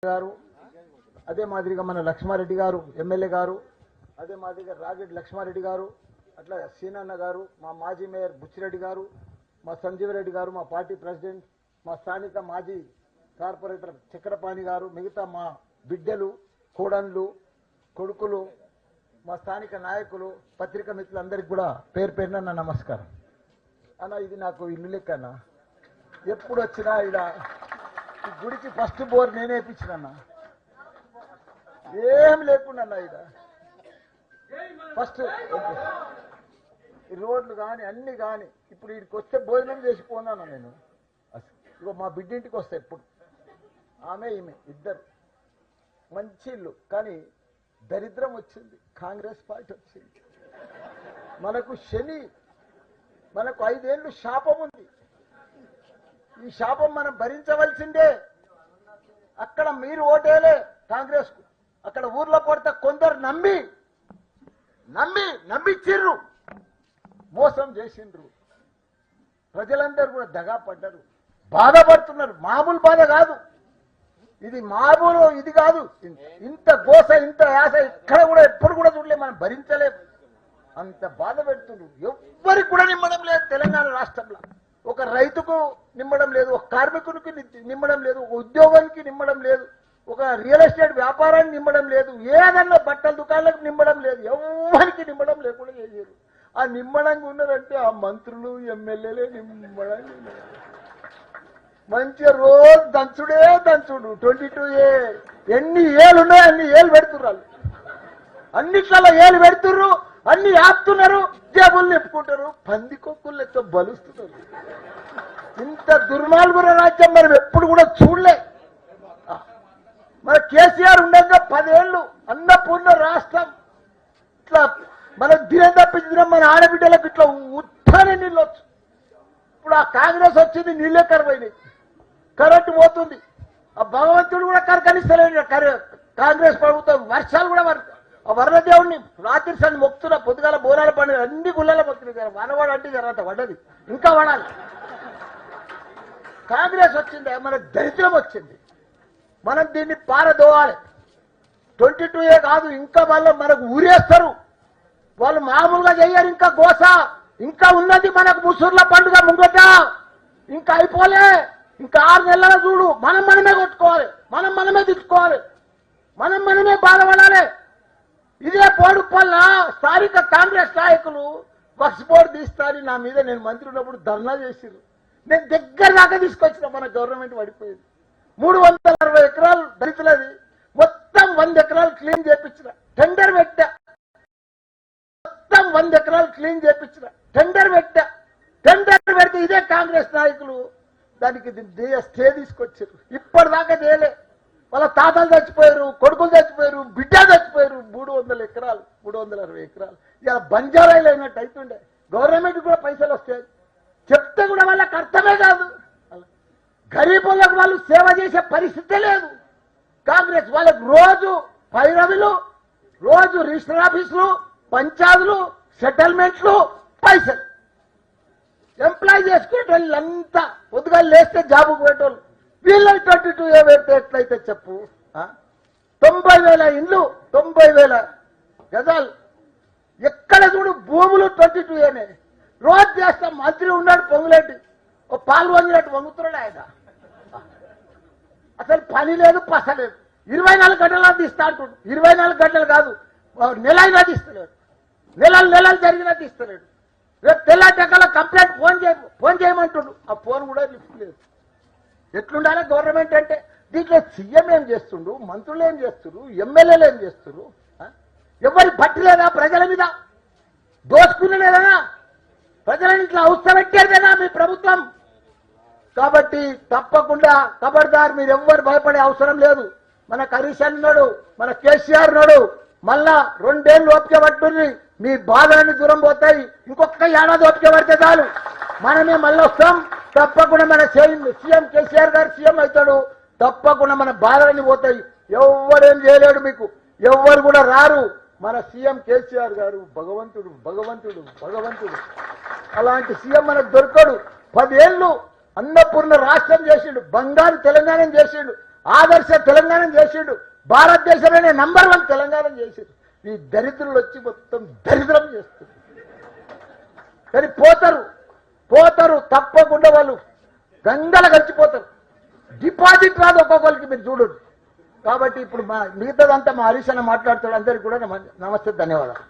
గారు, అదే మాదిరిగా మన లక్ష్మారెడ్డి గారు ఎమ్మెల్యే గారు, అదే మాదిరిగా రాగెడ్డి లక్ష్మారెడ్డి గారు, అట్లా సీనన్న గారు, మా మాజీ మేయర్ బుచ్చిరెడ్డి గారు, మా సంజీవరెడ్డి గారు, మా పార్టీ ప్రెసిడెంట్, మా స్థానిక మాజీ కార్పొరేటర్ చక్రపాణి గారు, మిగతా మా బిడ్డలు, కోడన్లు, కొడుకులు, మా స్థానిక నాయకులు, పత్రికా మిత్రులందరికీ కూడా పేరు పేరున నా నమస్కారం. అన్న ఇది నాకు ఇల్లు లెక్క అన్న. ఎప్పుడు వచ్చినా ఇలా ఈ గుడికి ఫస్ట్ బోర్ నేనే వేయించినన్నా, ఏం లేకుండా ఇక్కడ ఫస్ట్ ఈ రోడ్లు కానీ అన్ని కానీ ఇప్పుడు వీడికి వస్తే భోజనం చేసిపోన్నాను నేను. ఇగో మా బిడ్డింటికి వస్తే ఎప్పుడు ఆమె ఈమె ఇద్దరు మంచి ఇల్లు, కానీ దరిద్రం వచ్చింది. కాంగ్రెస్ పార్టీ వచ్చింది, మనకు శని, మనకు 5 ఏళ్ళు శాపం ఉంది. ఈ శాపం మనం భరించవలసిందే. అక్కడ మీరు ఓటేలే కాంగ్రెస్ కు, అక్కడ ఊర్లో కొడితే కొందరు నమ్మిచ్చిర్రు, మోసం చేసిండ్రు. ప్రజలందరూ కూడా దగా పడ్డారు, బాధపడుతున్నారు. మామూలు బాధ కాదు ఇది, మామూలు ఇది కాదు. ఇంత గోస, ఇంత యాస ఇక్కడ కూడా ఎప్పుడు కూడా చూడలేదు, మనం భరించలేము. అంత బాధ పెడుతున్నారు. ఎవ్వరికి కూడా నిమ్మడం లేదు తెలంగాణ రాష్ట్రంలో. ఒక రైతుకు నిమ్మడం లేదు, ఒక కార్మికునికి నిమ్మడం లేదు, ఒక ఉద్యోగానికి నిమ్మడం లేదు, ఒక రియల్ ఎస్టేట్ వ్యాపారానికి నిమ్మడం లేదు, ఏదన్నా బట్టల దుకాణాలకు నిమ్మడం లేదు, ఎవరికి నిమ్మడం లేకుండా చేశారు. ఆ నిమ్మడంగా ఉన్నారంటే ఆ మంత్రులు ఎమ్మెల్యేలే నిమ్మడంగా ఉన్నారు. మంచిగా రోజు దంచుడు 22A. ఎన్ని ఏళ్ళు ఉన్నాయో అన్ని ఏళ్ళు పెడుతున్నారు, అన్నిట్లలో ఏళ్ళు పెడుతుర్రు, అన్ని ఆపుతున్నారు, జేబులు నింపుకుంటారు, పందికొక్కులతో బలుస్తున్నారు. ఇంత దుర్మార్గుల రాజ్యం మనం ఎప్పుడు కూడా చూడలే. మన కేసీఆర్ ఉండగా 10 ఏళ్ళు అన్నపూర్ణ రాష్ట్రం ఇట్లా మనం దినం తప్పించిన మన ఆడబిడ్డలకు ఇట్లా ఉత్తానే నీళ్ళు వచ్చు. ఇప్పుడు ఆ కాంగ్రెస్ వచ్చింది, నీళ్ళే కరువైనాయి, కరెంటు పోతుంది. ఆ భగవంతుడు కూడా కరకనిస్తలేడు కాంగ్రెస్ ప్రభుత్వం. వర్షాలు కూడా ఆ వరదదేవుడిని రాత్రి సన్ని మొక్కుతున్నా, పొద్దుగాల బోనాల పండుగ అన్ని గుళ్ళలో మొక్కుతున్నాయి. వనవాడు అంటే తర్వాత పడ్డది, ఇంకా పడాలి. కాంగ్రెస్ వచ్చింది, మనకు దరిద్రం వచ్చింది. మనం దీన్ని పారదోవాలి. 22A కాదు, ఇంకా వాళ్ళు మనకు ఊరేస్తారు. వాళ్ళు మామూలుగా చెయ్యరు. ఇంకా గోస ఇంకా ఉన్నది మనకు. ముసూర్ల పండుగ ముంగట ఇంకా అయిపోలే. ఇంకా 6 నెలల చూడు, మనమే కొట్టుకోవాలి, మనమే తిట్టుకోవాలి, మనమే బాధపడాలి. ఇదే పోడుపల్ల స్థానిక కాంగ్రెస్ నాయకులు వక్స్ బోర్డు తీస్తారని నా మీద నేను మంత్రి ఉన్నప్పుడు ధర్నా చేసిరు. నేను దగ్గర దాకా తీసుకొచ్చిన. మన గవర్నమెంట్ పడిపోయింది. 360 ఎకరాలు దళితులది, మొత్తం 100 ఎకరాలు క్లీన్ చేయించిన, టెండర్ పెట్టా. మొత్తం 100 ఎకరాలు క్లీన్ చేయించిన, టెండర్ పెడితే ఇదే కాంగ్రెస్ నాయకులు దానికి స్టే తీసుకొచ్చారు. ఇప్పటిదాకా చేయలే. వాళ్ళ తాతలు చచ్చిపోయారు, కొడుకులు చచ్చిపోయారు, బిడ్డ చచ్చిపోయారు. 300 ఎకరాలు 360 ఎకరాలు ఇలా బంజారాయిలు అయినట్టు అవుతుండే. గవర్నమెంట్ కూడా పైసలు వస్తాయి, చెప్తే కూడా వాళ్ళకి అర్థమే కాదు. గరీబులకు వాళ్ళు సేవ చేసే పరిస్థితే లేదు. కాంగ్రెస్ వాళ్ళకు రోజు పైరవిలు, రోజు రిజిస్టర్ ఆఫీసులు, పంచాయతీలు, సెటిల్మెంట్లు, పైసలు. ఎంప్లాయ్ చేసుకునే వాళ్ళంతా పొద్దుగా లేస్తే జాబు పోయేటోళ్ళు. వీళ్ళకి 22A పెడితే ఎట్లయితే చెప్పు. 90,000 ఇండ్లు, 90,000 గజాలు, ఎక్కడ చూడు భూములు 22Aనే. రోజు చేస్తాం. మంత్రి ఉన్నాడు పొంగులేటి, ఓ పాలు వంగినట్టు వంగుతున్నాడు ఆయన. అసలు పని లేదు, పస లేదు. 24 గంటలు తీస్తా అంటుడు. 24 గంటలు కాదు, నెలైనా తీస్తలేడు. నెలలు జరిగినా తీస్తలేడు. రేపు తెల్లటెక్కల కంప్లైంట్ ఫోన్ చేయమంటుడు. ఆ ఫోన్ కూడా లిఫ్ట్ లేదు. ఎట్లుండాలి గవర్నమెంట్ అంటే? దీంట్లో సీఎం ఏం చేస్తుండు, మంత్రులు ఏం చేస్తున్నారు, ఎమ్మెల్యేలు ఏం చేస్తున్నారు? ఎవరి పట్టి లేదా ప్రజల మీద? దోచుకునేదేనా? ప్రజలను ఇట్లా అవసరపెట్టేదేనా మీ ప్రభుత్వం? కాబట్టి తప్పకుండా ఖబర్దార్, మీరు ఎవ్వరు భయపడే అవసరం లేదు. మన హరీష్ అన్నాడు, మన కేసీఆర్ నాడు, మళ్ళా 2 ఏళ్ళు ఓపిక పట్టుంది, మీ బాధలన్నీ దూరం పోతాయి. ఇంకొక ఏడాది ఓపిక పడితే చాలు, మనమే మళ్ళీ వస్తాం. తప్పకుండా మన సీఎం కేసీఆర్ గారు సీఎం అవుతాడు. తప్పకుండా మన బాధలన్నీ పోతాయి. ఎవ్వరేం చేయలేడు మీకు, ఎవ్వరు కూడా రారు. మన సీఎం కేసీఆర్ గారు భగవంతుడు. అలాంటి సీఎం మనకు దొరకడు. 10 ఏళ్ళు అన్నపూర్ణ రాష్ట్రం చేసిండు, బంగారు తెలంగాణ చేసిండు. ఆదర్శ తెలంగాణ చేసిండు, భారతదేశంలోనే నంబర్ 1 తెలంగాణ చేసిండు. ఈ దరిద్రులు వచ్చి మొత్తం దరిద్రం చేస్తుంది. కానీ పోతారు తప్పకుండా, వాళ్ళు గంగల గడిచిపోతారు. డిపాజిట్ రాదు ఒక్కొక్కరికి, మీరు చూడండి. కాబట్టి ఇప్పుడు మిగతాదంతా మా హరీష్ అన్న మాట్లాడుతాడు. అందరికీ కూడా నమస్తే, ధన్యవాదాలు.